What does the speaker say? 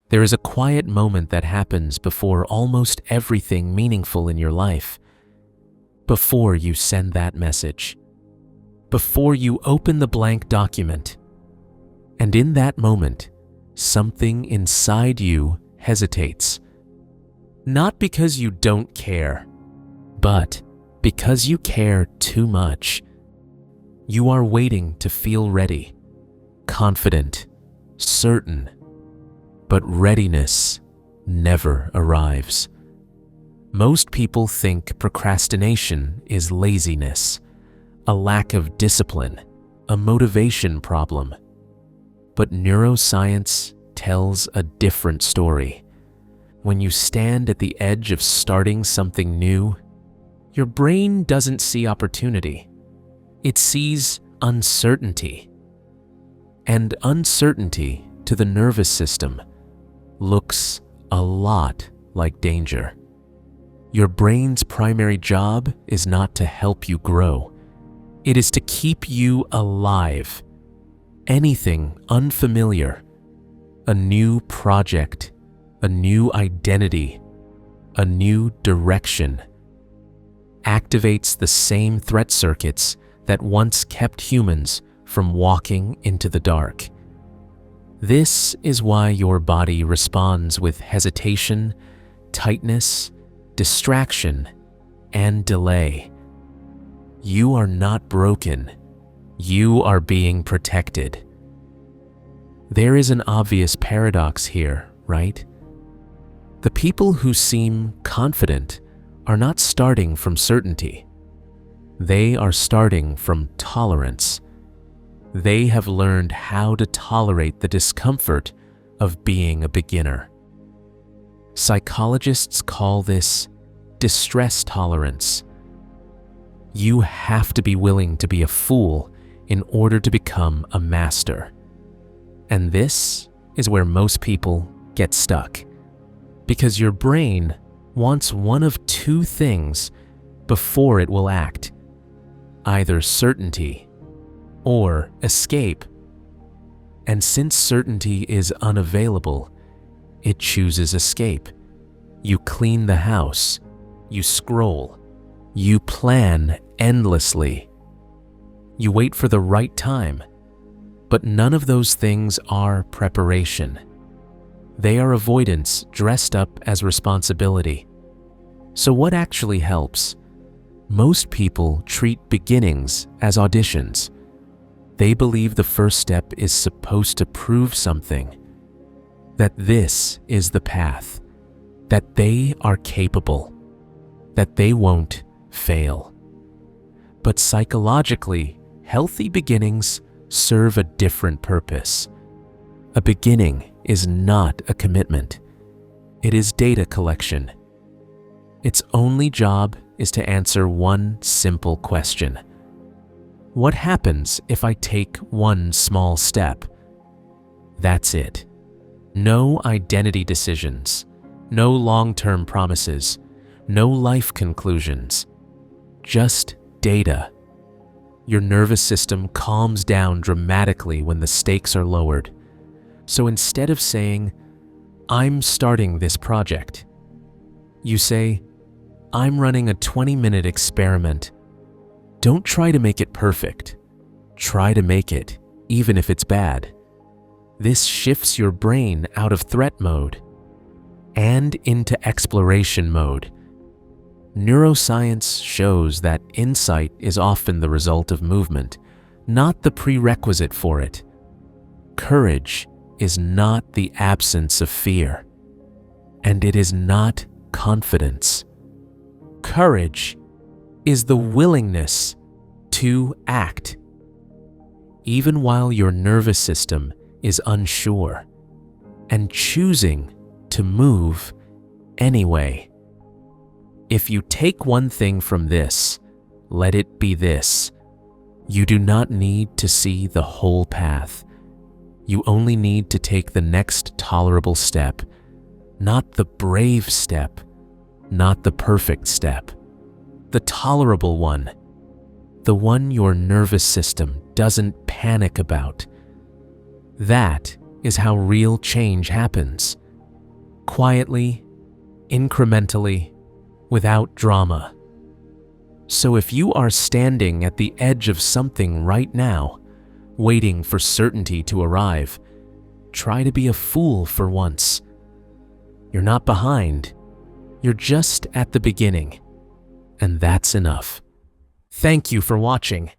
There is a quiet moment that happens before almost everything meaningful in your life. Before you send that message. Before you open the blank document. And in that moment, something inside you hesitates. Not because you don't care, but because you care too much. You are waiting to feel ready, confident, certain. But readiness never arrives. Most people think procrastination is laziness, a lack of discipline, a motivation problem. But neuroscience tells a different story. When you stand at the edge of starting something new, your brain doesn't see opportunity. It sees uncertainty. And uncertainty to the nervous system looks a lot like danger. Your brain's primary job is not to help you grow. It is to keep you alive. Anything unfamiliar, a new project, a new identity, a new direction, activates the same threat circuits that once kept humans from walking into the dark. This is why your body responds with hesitation, tightness, distraction, and delay. You are not broken. You are being protected. There is an obvious paradox here, right? The people who seem confident are not starting from certainty. They are starting from tolerance. They have learned how to tolerate the discomfort of being a beginner. Psychologists call this distress tolerance. You have to be willing to be a fool in order to become a master. And this is where most people get stuck. Because your brain wants one of two things before it will act. Either certainty or escape. And since certainty is unavailable, it chooses escape. You clean the house, you scroll, you plan endlessly. You wait for the right time, but none of those things are preparation. They are avoidance dressed up as responsibility. So what actually helps? Most people treat beginnings as auditions. They believe the first step is supposed to prove something, that this is the path, that they are capable, that they won't fail. But psychologically, healthy beginnings serve a different purpose. A beginning is not a commitment. It is data collection. Its only job is to answer one simple question. What happens if I take one small step? That's it. No identity decisions, no long-term promises, no life conclusions, just data. Your nervous system calms down dramatically when the stakes are lowered. So instead of saying, "I'm starting this project," you say, "I'm running a 20-minute experiment." Don't try to make it perfect. Try to make it, even if it's bad. This shifts your brain out of threat mode and into exploration mode. Neuroscience shows that insight is often the result of movement, not the prerequisite for it. Courage is not the absence of fear, and it is not confidence. Courage is the willingness to act, even while your nervous system is unsure, and choosing to move anyway. If you take one thing from this, let it be this: you do not need to see the whole path. You only need to take the next tolerable step, not the brave step, not the perfect step. The tolerable one, the one your nervous system doesn't panic about. That is how real change happens. quietly, incrementally, without drama. So if you are standing at the edge of something right now, waiting for certainty to arrive, try to be a fool for once. You're not behind, you're just at the beginning, and that's enough. Thank you for watching.